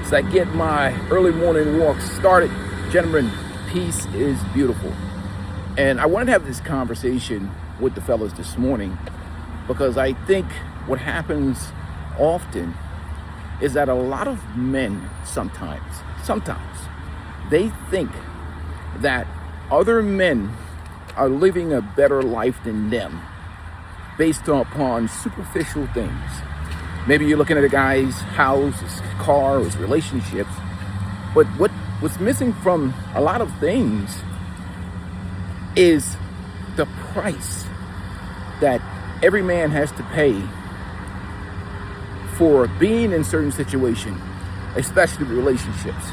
as I get my early morning walk started. Gentlemen, peace is beautiful. And I wanted to have this conversation with the fellas this morning because I think what happens often is that a lot of men sometimes, they think that other men are living a better life than them based upon superficial things. Maybe you're looking at a guy's house, his car, his relationships. But what's missing from a lot of things is the price that every man has to pay for being in certain situations, especially relationships.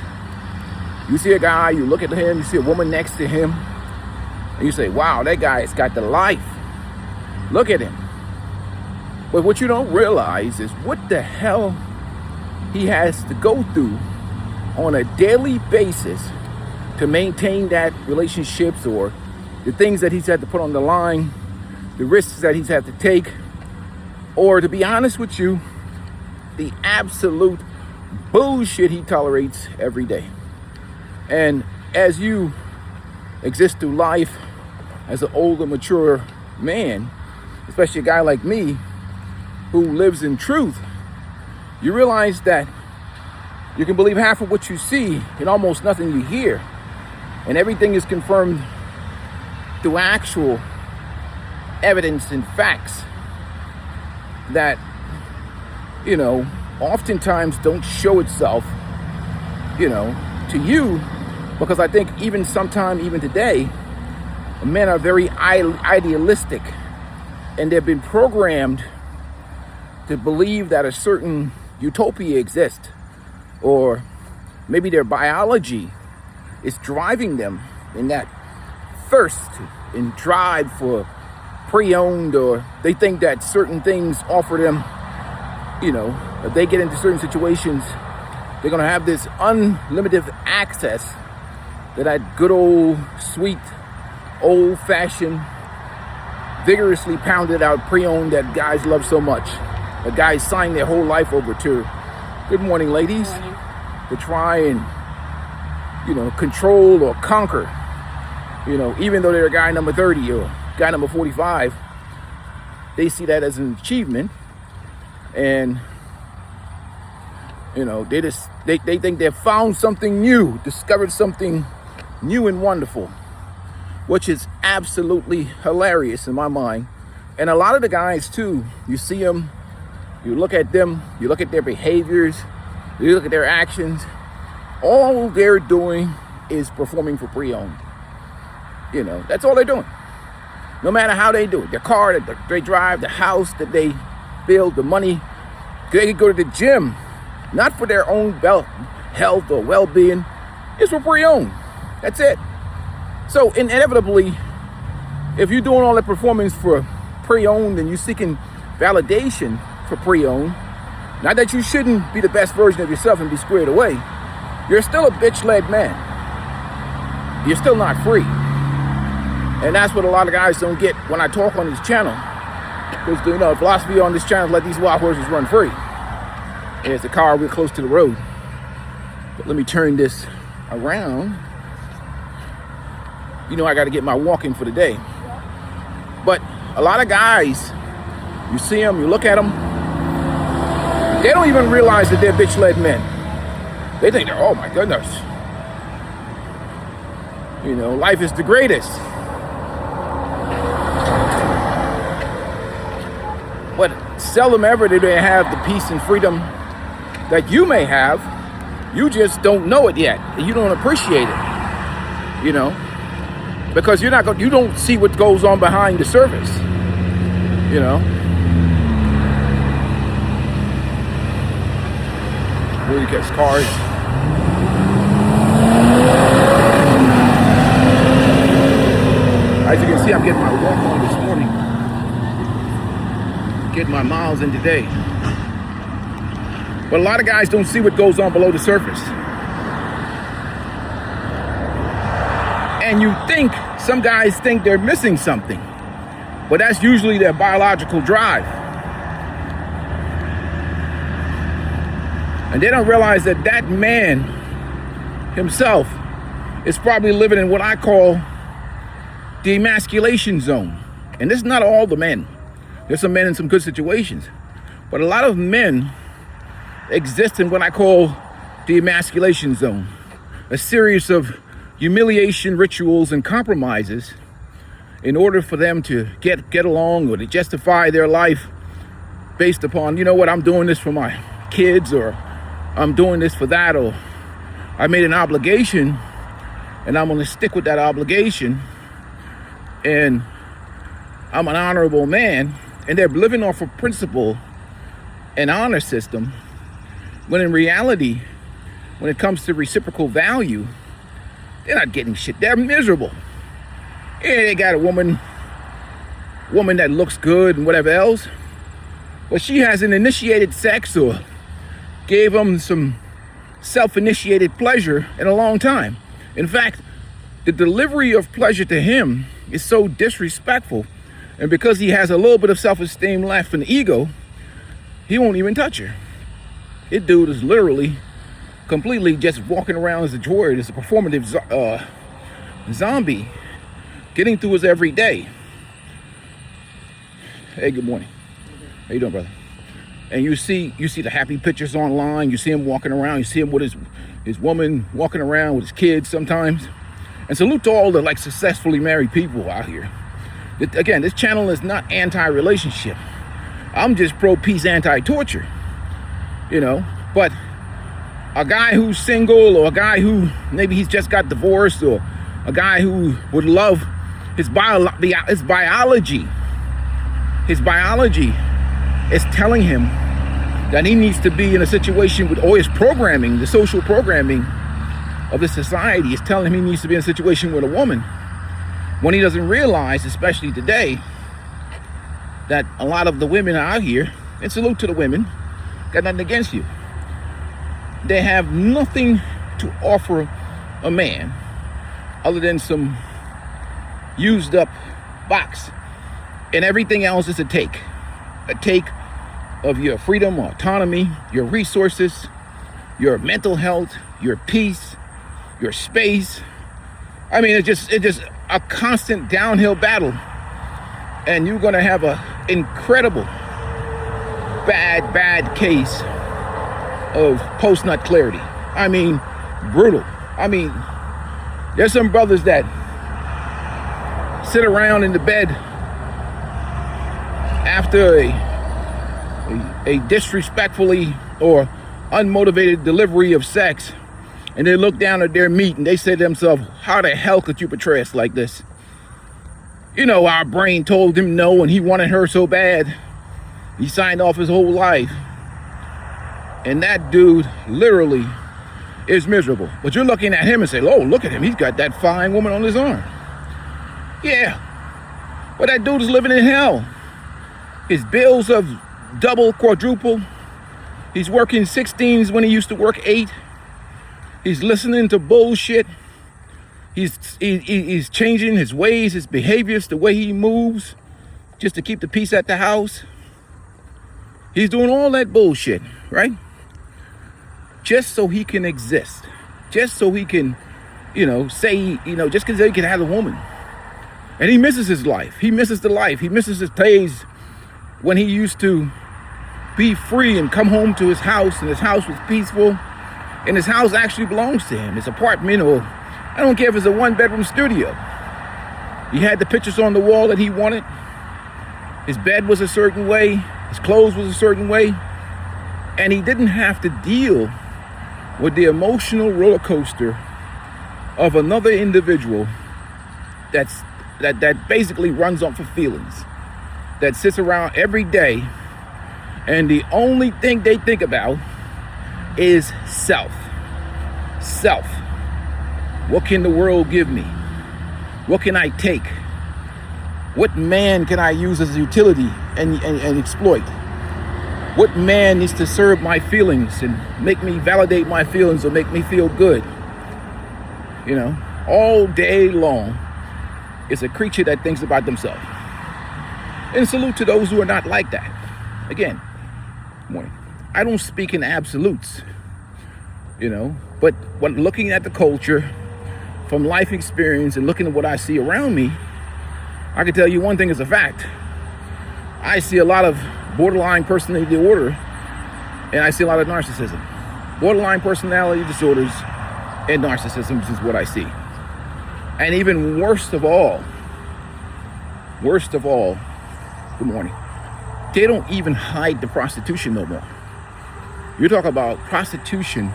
You see a guy, you look at him, you see a woman next to him, and you say, wow, that guy's got the life. Look at him. But what you don't realize is what the hell he has to go through on a daily basis to maintain that relationships, or the things that he's had to put on the line, the risks that he's had to take, or to be honest with you, the absolute bullshit he tolerates every day. And as you exist through life as an older, mature man, especially a guy like me who lives in truth, you realize that you can believe half of what you see and almost nothing you hear. And everything is confirmed through actual evidence and facts that, oftentimes don't show itself, to you, because I think even today, men are very idealistic, and they've been programmed to believe that a certain utopia exists, or maybe their biology is driving them in that thirst and drive for pre-owned, or they think that certain things offer them, if they get into certain situations, they're going to have this unlimited access to that good old, sweet, old-fashioned, vigorously pounded out pre-owned that guys love so much, that guys sign their whole life over to. Good morning, ladies. Good morning. To try and, control or conquer, even though they're a guy number 30 or guy number 45, they see that as an achievement. And, they think they've found something new, discovered something new and wonderful, which is absolutely hilarious in my mind. And a lot of the guys too, you see them, you look at them, you look at their behaviors, you look at their actions, all they're doing is performing for pre-owned. That's all they're doing. No matter how they do it, their car that they drive, the house that they build, the money, they go to the gym, not for their own health or well-being, it's for pre-owned. That's it. So inevitably, if you're doing all that performance for pre-owned and you're seeking validation for pre-owned, not that you shouldn't be the best version of yourself and be squared away, you're still a bitch-led man. You're still not free. And that's what a lot of guys don't get when I talk on this channel. Because, the philosophy on this channel is let these wild horses run free. And it's a car, we're close to the road. But let me turn this around. I got to get my walk in for the day. But a lot of guys, you see them, you look at them, they don't even realize that they're bitch-led men. They think they're, oh my goodness, life is the greatest. But seldom ever do they have the peace and freedom that you may have. You just don't know it yet. You don't appreciate it, because you don't see what goes on behind the surface, Really catch cars. As you can see, I'm getting my walk on this morning. Getting my miles in today. But a lot of guys don't see what goes on below the surface. And some guys think they're missing something. But that's usually their biological drive. And they don't realize that that man himself is probably living in what I call the emasculation zone. And this is not all the men. There's some men in some good situations. But a lot of men exist in what I call the emasculation zone. A series of humiliation rituals and compromises in order for them to get along or to justify their life based upon, you know what, I'm doing this for my kids, or I'm doing this for that, or I made an obligation and I'm going to stick with that obligation, and I'm an honorable man. And they're living off a principle and honor system, when in reality, when it comes to reciprocal value, they're not getting shit. They're miserable. Yeah, they got a woman that looks good and whatever else, but she hasn't initiated sex or gave them some self-initiated pleasure in a long time. In fact, the delivery of pleasure to him is so disrespectful, and because he has a little bit of self-esteem left and ego, he won't even touch her. This dude is literally completely just walking around as a droid, as a performative zombie, getting through his every day. Hey, good morning. How you doing, brother? And you see the happy pictures online. You see him walking around. You see him with his woman walking around with his kids sometimes. And salute to all the like successfully married people out here. Again, this channel is not anti-relationship. I'm just pro-peace, anti-torture. You know, but a guy who's single, or a guy who maybe he's just got divorced, or a guy who would love his biology is telling him that he needs to be in a situation with, or his programming, the social programming of the society is telling him he needs to be in a situation with a woman, when he doesn't realize, especially today, that a lot of the women out here, and salute to the women, got nothing against you, they have nothing to offer a man other than some used up box, and everything else is a take of your freedom, autonomy, your resources, your mental health, your peace, your space. I mean, it's just a constant downhill battle, and you're gonna have a incredible bad case of post-nut clarity. I mean, brutal. I mean, there's some brothers that sit around in the bed after a disrespectfully or unmotivated delivery of sex, and they look down at their meat and they say to themselves, how the hell could you betray us like this? You know, our brain told him no, and he wanted her so bad, he signed off his whole life. And that dude literally is miserable. But you're looking at him and say, oh, look at him. He's got that fine woman on his arm. Yeah. But that dude is living in hell. His bills have double, quadruple. He's working 16s when he used to work 8. He's listening to bullshit. He's changing his ways, his behaviors, the way he moves, just to keep the peace at the house. He's doing all that bullshit, right? Just so he can exist. Just so he can, say, just because he can have a woman. And he misses his life. He misses the life. He misses his days when he used to be free and come home to his house, and his house was peaceful, and his house actually belongs to him. His apartment, or I don't care if it's a 1-bedroom studio. He had the pictures on the wall that he wanted. His bed was a certain way. His clothes was a certain way. And he didn't have to deal with the emotional roller coaster of another individual that basically runs off of feelings, that sits around every day, and the only thing they think about is self. What can the world give me? What can I take? What man can I use as a utility and exploit? What man needs to serve my feelings and make me validate my feelings or make me feel good? All day long, it's a creature that thinks about themselves. And salute to those who are not like that. Again, morning. I don't speak in absolutes. But when looking at the culture from life experience and looking at what I see around me, I can tell you one thing is a fact. I see a lot of borderline personality disorder, and I see a lot of narcissism. Borderline personality disorders and narcissism is what I see. And even worst of all, good morning, they don't even hide the prostitution no more. You're talking about prostitution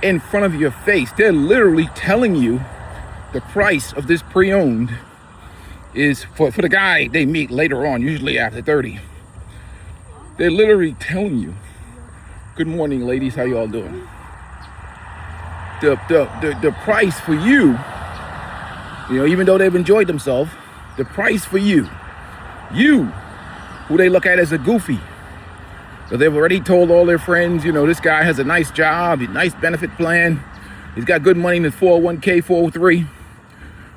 in front of your face. They're literally telling you the price of this pre-owned is for the guy they meet later on, usually after 30. They're literally telling you, good morning, ladies, how y'all doing? The price for you, even though they've enjoyed themselves, the price for you, who they look at as a goofy. So they've already told all their friends, this guy has a nice job, a nice benefit plan. He's got good money in his 401k, 403.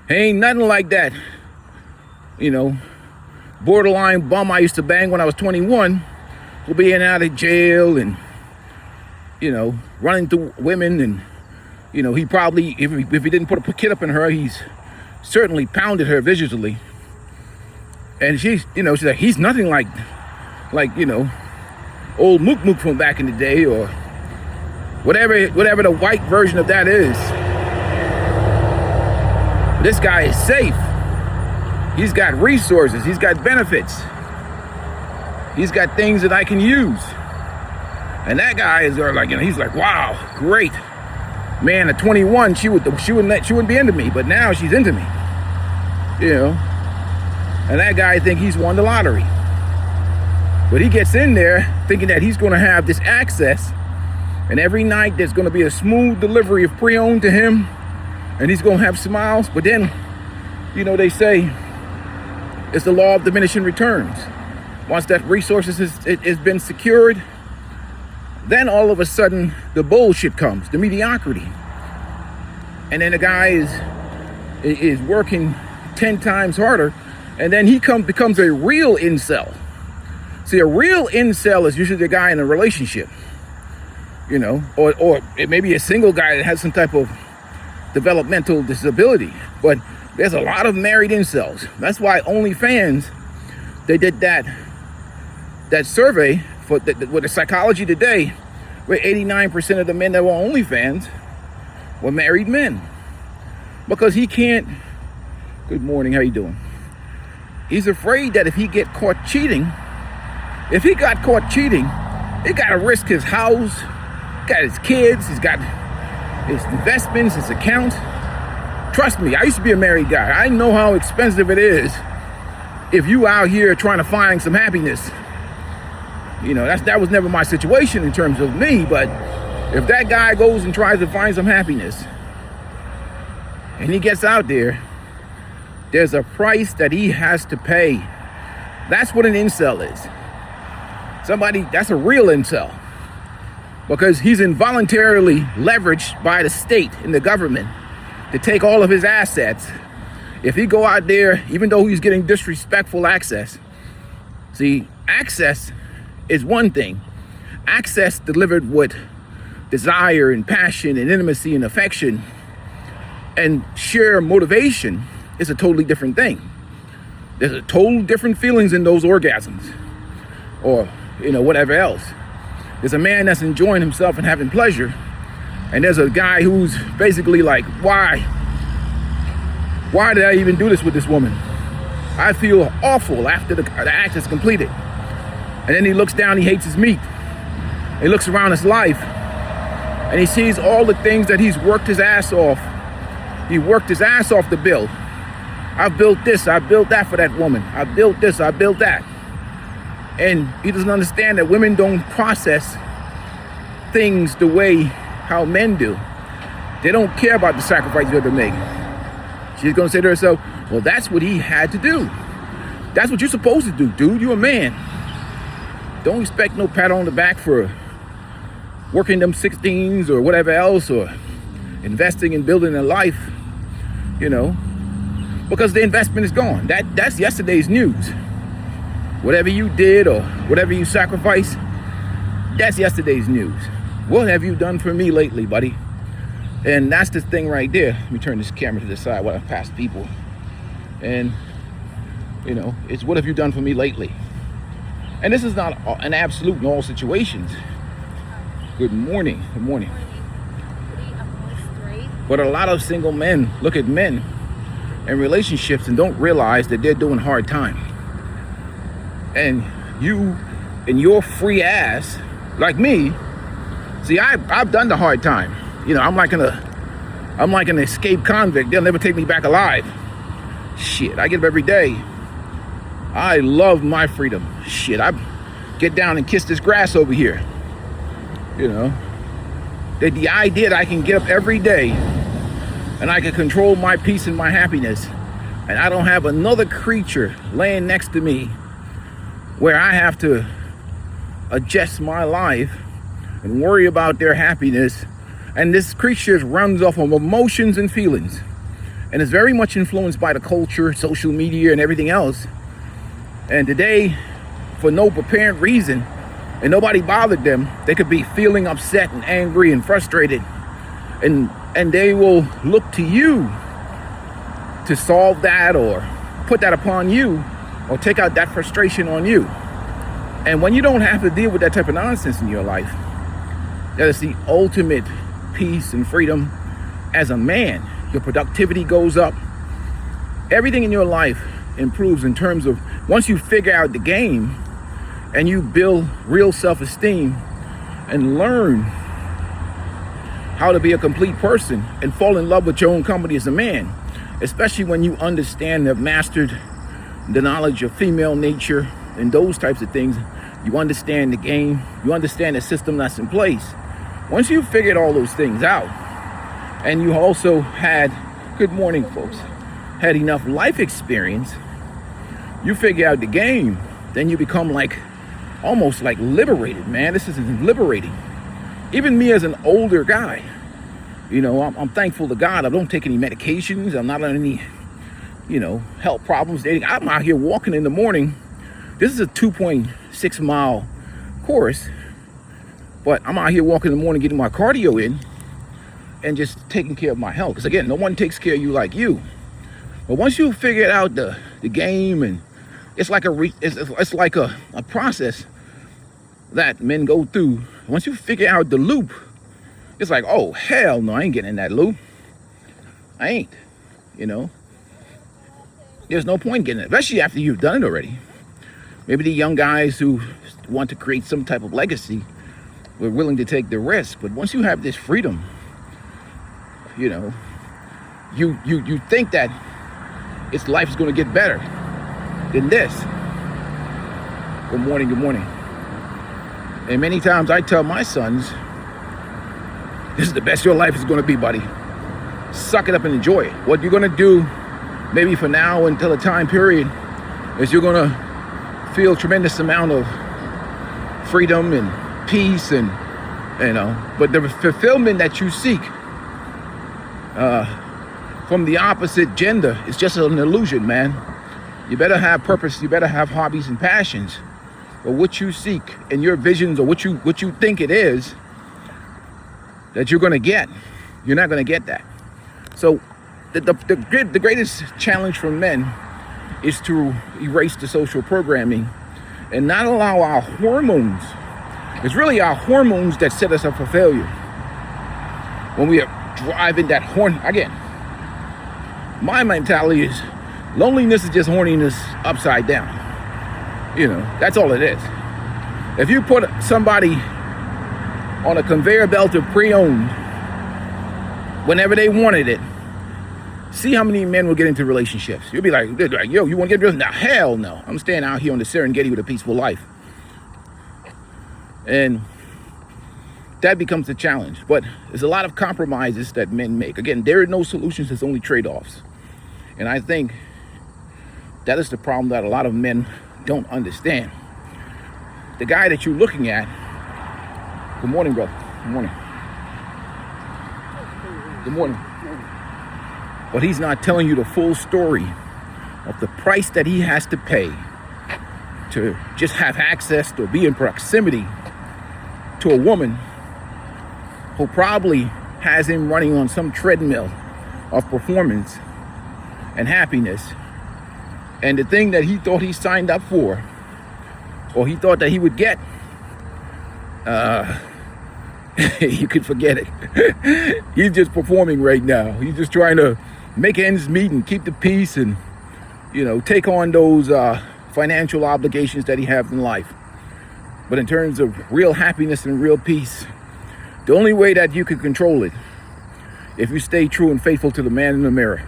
Ain't nothing like that. Borderline bum I used to bang when I was 21 will be in and out of jail and, running through women. And, he probably, if he didn't put a kid up in her, he's certainly pounded her visually. And she's like, he's nothing like, old Mook Mook from back in the day, or whatever the white version of that is. This guy is safe. He's got resources. He's got benefits. He's got things that I can use. And that guy is like, he's like, wow, great. Man, at 21, she wouldn't be into me, but now she's into me. And that guy think he's won the lottery. But he gets in there thinking that he's going to have this access, and every night there's going to be a smooth delivery of pre-owned to him, and he's going to have smiles. But then, they say it's the law of diminishing returns. Once that resources has been secured, then all of a sudden the bullshit comes, the mediocrity. And then the guy is working 10 times harder, and then he becomes a real incel. See, a real incel is usually the guy in a relationship, or it may be a single guy that has some type of developmental disability. But there's a lot of married incels. That's why OnlyFans, they did that survey with the Psychology Today, where 89% of the men that were OnlyFans were married men. Because he can't, good morning, how you doing? He's afraid that if he got caught cheating, he got to risk his house, got his kids, he's got his investments, his account. Trust me, I used to be a married guy. I know how expensive it is if you out here trying to find some happiness. That was never my situation in terms of me, but if that guy goes and tries to find some happiness and he gets out there, there's a price that he has to pay. That's what an incel is. That's a real incel, because he's involuntarily leveraged by the state and the government to take all of his assets. If he go out there, even though he's getting disrespectful access, see, access is one thing. Access delivered with desire and passion and intimacy and affection and sheer motivation is a totally different thing. There's a total different feelings in those orgasms, or whatever else. There's a man that's enjoying himself and having pleasure, and there's a guy who's basically like, why did I even do this with this woman? I feel awful after the act is completed. And then he looks down, he hates his meat. He looks around his life, and he sees all the things that he's worked his ass off. He worked his ass off to build. I built this, I built that for that woman. I built this, I built that. And he doesn't understand that women don't process things the way how men do. They don't care about the sacrifice you have to make. She's going to say to herself, well, that's what he had to do. That's what you're supposed to do, dude. You're a man. Don't expect no pat on the back for working them 16s or whatever else, or investing in building a life, because the investment is gone. That's yesterday's news. Whatever you did or whatever you sacrificed, that's yesterday's news. What have you done for me lately, buddy? And that's the thing right there. Let me turn this camera to the side while I pass people. And, it's what have you done for me lately? And this is not an absolute in all situations. Good morning. Good morning. But a lot of single men look at men in relationships and don't realize that they're doing hard time. And you and your free ass, like me, see, I've done the hard time. I'm like an escaped convict. They'll never take me back alive. Shit, I get up every day. I love my freedom. Shit, I get down and kiss this grass over here. That the idea that I can get up every day and I can control my peace and my happiness, and I don't have another creature laying next to me where I have to adjust my life and worry about their happiness. And this creature runs off of emotions and feelings, and is very much influenced by the culture, social media, and everything else. And today, for no apparent reason, and nobody bothered them, they could be feeling upset and angry and frustrated, and they will look to you to solve that, or put that upon you, or take out that frustration on you. And when you don't have to deal with that type of nonsense in your life, that is the ultimate peace and freedom as a man. Your productivity goes up. Everything in your life improves in terms of, once you figure out the game and you build real self-esteem and learn how to be a complete person and fall in love with your own company as a man, especially when you understand and have mastered the knowledge of female nature and those types of things. You understand the game, you understand the system that's in place. Once you've figured all those things out, and you also had, good morning folks, had enough life experience, you figure out the game, then you become almost like liberated, man. This is liberating. Even me as an older guy, I'm thankful to God. I don't take any medications. I'm not on any, health problems. I'm out here walking in the morning. This is a 2.6 mile course, but I'm out here walking in the morning, getting my cardio in and just taking care of my health. Because again, no one takes care of you like you. But once you figure out the game, and it's like a process that men go through. Once you figure out the loop, it's like, oh, hell no, I ain't getting in that loop. I ain't, There's no point in getting it, especially after you've done it already. Maybe the young guys who want to create some type of legacy were willing to take the risk. But once you have this freedom, you think that life is going to get better than this. Good morning, good morning. And many times I tell my sons, this is the best your life is going to be, buddy. Suck it up and enjoy it. What you're going to do, maybe for now until a time period, is you're going to feel tremendous amount of freedom and peace, and but the fulfillment that you seek from the opposite gender is just an illusion, man. You better have purpose. You better have hobbies and passions. But what you seek and your visions, or what you think it is that you're going to get, you're not going to get that. So the greatest challenge for men is to erase the social programming and not allow our hormones. It's really our hormones that set us up for failure. When we are driving that again, my mentality is loneliness is just horniness upside down. That's all it is. If you put somebody on a conveyor belt of pre-owned whenever they wanted it, see how many men will get into relationships. You'll be like, yo, you want to get into Now, hell no. I'm staying out here on the Serengeti with a peaceful life. And that becomes the challenge. But there's a lot of compromises that men make. Again, there are no solutions, there's only trade-offs. And I think that is the problem that a lot of men don't understand. The guy that you're looking at, good morning, brother. Good morning. Good morning. But he's not telling you the full story of the price that he has to pay to just have access to be in proximity to a woman who probably has him running on some treadmill of performance and happiness. And the thing that he thought he signed up for, or he thought that he would get, you could forget it. He's just performing right now. He's just trying to make ends meet and keep the peace and, take on those financial obligations that he has in life. But in terms of real happiness and real peace, the only way that you can control it, if you stay true and faithful to the man in the mirror,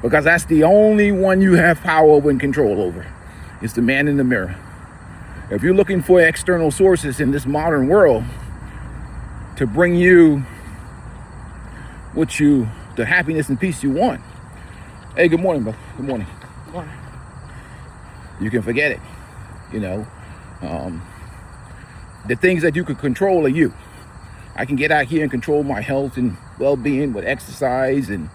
because that's the only one you have power over and control over. It's the man in the mirror. If you're looking for external sources in this modern world to bring you the happiness and peace you want. Hey, good morning, bro. Good morning. Good morning. You can forget it. The things that you can control are you. I can get out here and control my health and well-being with exercise and,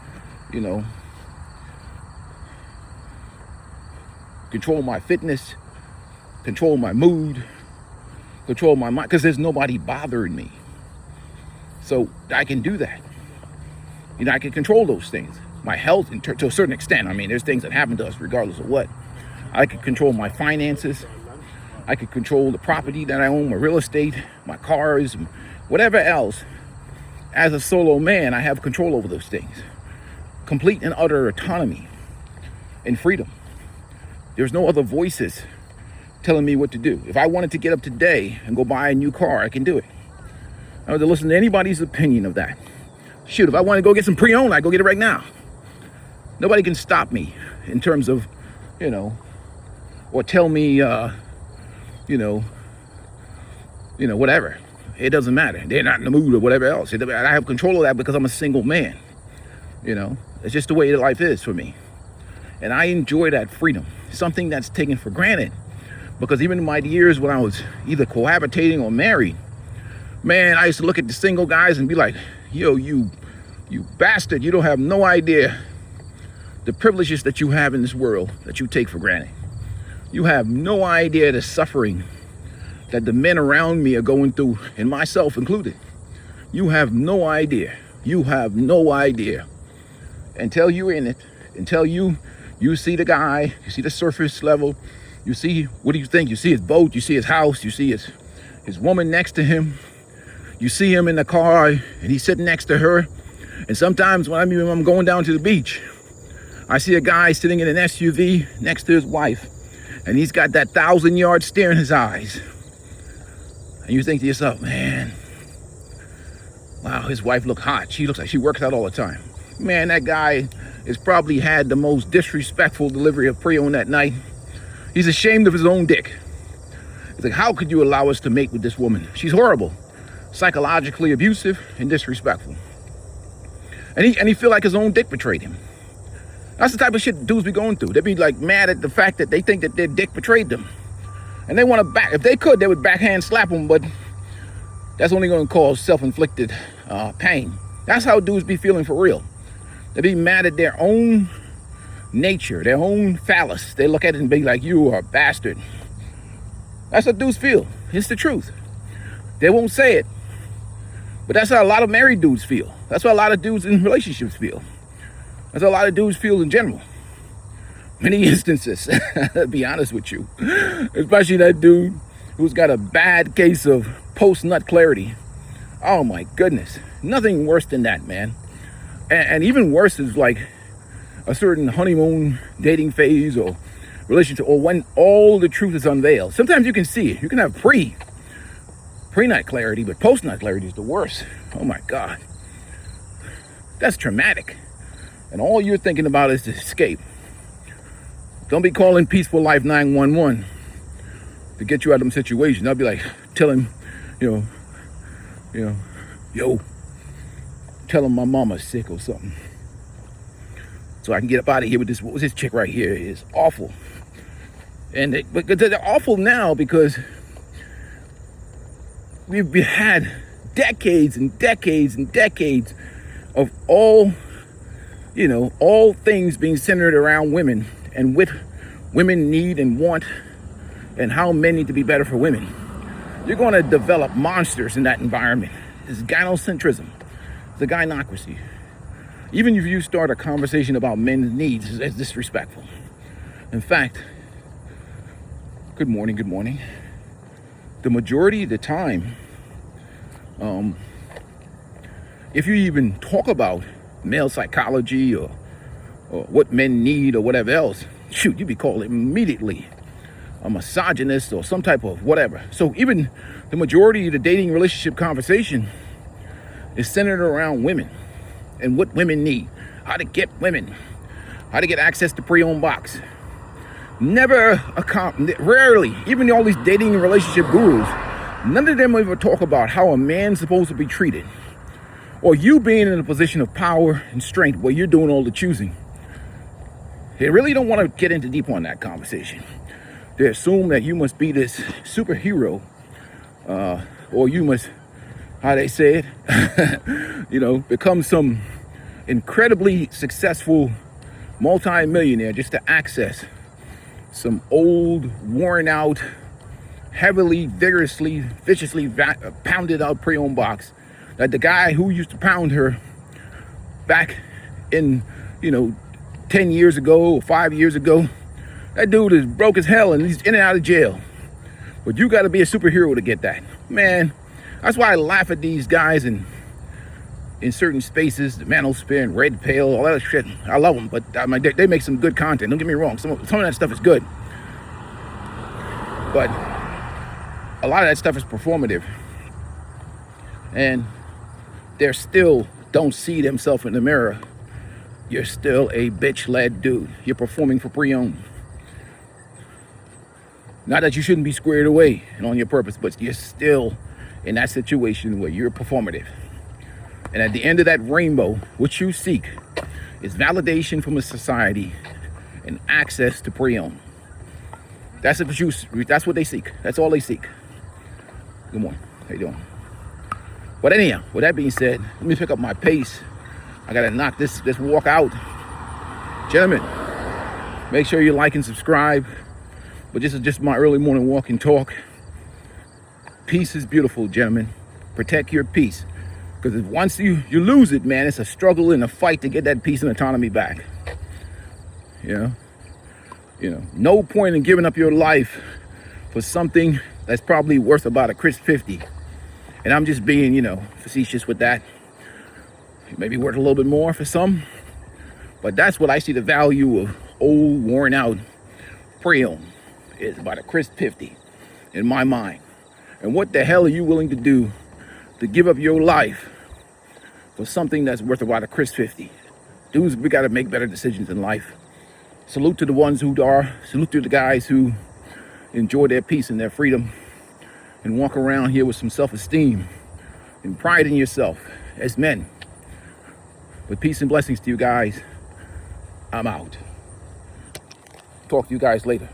control my fitness, control my mood, control my mind, because there's nobody bothering me. So I can do that. I can control those things. My health, to a certain extent. I mean, there's things that happen to us regardless of what. I can control my finances. I can control the property that I own, my real estate, my cars, whatever else. As a solo man, I have control over those things. Complete and utter autonomy and freedom. There's no other voices telling me what to do. If I wanted to get up today and go buy a new car, I can do it. I don't have to listen to anybody's opinion of that. Shoot, if I want to go get some pre-owned, I go get it right now. Nobody can stop me in terms of, or tell me, whatever. It doesn't matter. They're not in the mood or whatever else. I have control of that because I'm a single man. It's just the way life is for me. And I enjoy that freedom. Something that's taken for granted. Because even in my years when I was either cohabitating or married, man, I used to look at the single guys and be like, yo, you bastard, you don't have no idea the privileges that you have in this world that you take for granted. You have no idea the suffering that the men around me are going through, and myself included. You have no idea. You have no idea. Until you're in it, until you see the guy, you see the surface level, you see, what do you think? You see his boat, you see his house, you see his woman next to him. You see him in the car and he's sitting next to her. And sometimes when I'm going down to the beach, I see a guy sitting in an SUV next to his wife, and he's got that 1,000-yard stare in his eyes. And you think to yourself, man, wow, his wife looks hot. She looks like she works out all the time. Man, that guy has probably had the most disrespectful delivery of pre-owned that night. He's ashamed of his own dick. He's like, how could you allow us to mate with this woman? She's horrible, psychologically abusive and disrespectful. And he feel like his own dick betrayed him. That's the type of shit dudes be going through. They be like mad at the fact that they think that their dick betrayed them. And they want to if they could, they would backhand slap them, but that's only going to cause self-inflicted pain. That's how dudes be feeling for real. They be mad at their own nature, their own phallus. They look at it and be like, you are a bastard. That's what dudes feel. It's the truth. They won't say it, but that's how a lot of married dudes feel. That's what a lot of dudes in relationships feel. That's how a lot of dudes feel in general. Many instances, to be honest with you, especially that dude who's got a bad case of post-nut clarity. Oh my goodness, nothing worse than that, man. And even worse is like a certain honeymoon dating phase or relationship, or when all the truth is unveiled. Sometimes you can see it. You can have pre-nut clarity, but post-nut clarity is the worst. Oh my God. That's traumatic. And all you're thinking about is to escape. Don't be calling Peaceful Life 911 to get you out of them situations. I'll be like, tell him, yo, tell him my mama's sick or something, so I can get up out of here with this. What was this chick right here? Is awful. And but they're awful now because we've had decades and decades and decades of all things being centered around women and what women need and want and how men need to be better for women. You're going to develop monsters in that environment. It's gynocentrism. It's a gynocracy. Even if you start a conversation about men's needs, it's disrespectful. In fact, good morning. The majority of the time, if you even talk about male psychology or what men need or whatever else, shoot, you'd be called immediately a misogynist or some type of whatever. So even the majority of the dating relationship conversation is centered around women and what women need, how to get women, how to get access to pre-owned box. Rarely, even all these dating and relationship gurus, none of them ever talk about how a man's supposed to be treated, or you being in a position of power and strength where you're doing all the choosing. They really don't want to get into deep on that conversation. They assume that you must be this superhero, or you must, how they say it, become some incredibly successful multi-millionaire just to access some old, worn out, heavily, vigorously, viciously pounded out pre-owned box that the guy who used to pound her back in, 10 years ago or 5 years ago, that dude is broke as hell and he's in and out of jail. But you got to be a superhero to get that. Man, that's why I laugh at these guys in certain spaces, the manosphere and red pill, all that shit. I love them, but they make some good content. Don't get me wrong. Some of that stuff is good. But a lot of that stuff is performative. And they still don't see themselves in the mirror. You're still a bitch-led dude. You're performing for pre-owned. Not that you shouldn't be squared away and on your purpose, but you're still in that situation where you're performative. And at the end of that rainbow, what you seek is validation from a society and access to pre-owned. That's what they seek. That's all they seek. Good morning. How you doing? But anyhow, with that being said, let me pick up my pace. I gotta knock this walk out. Gentlemen, make sure you like and subscribe. But this is just my early morning walk and talk. Peace is beautiful, gentlemen. Protect your peace. Because once you lose it, man, it's a struggle and a fight to get that peace and autonomy back. No point in giving up your life for something that's probably worth about a crisp 50. And I'm just being, facetious with that. Maybe worth a little bit more for some. But that's what I see the value of old, worn out pre-owned is, about a crisp 50 in my mind. And what the hell are you willing to do to give up your life for something that's worth about a crisp 50? Dudes, we got to make better decisions in life. Salute to the ones who are. Salute to the guys who enjoy their peace and their freedom and walk around here with some self-esteem and pride in yourself as men. With peace and blessings to you guys, I'm out. Talk to you guys later.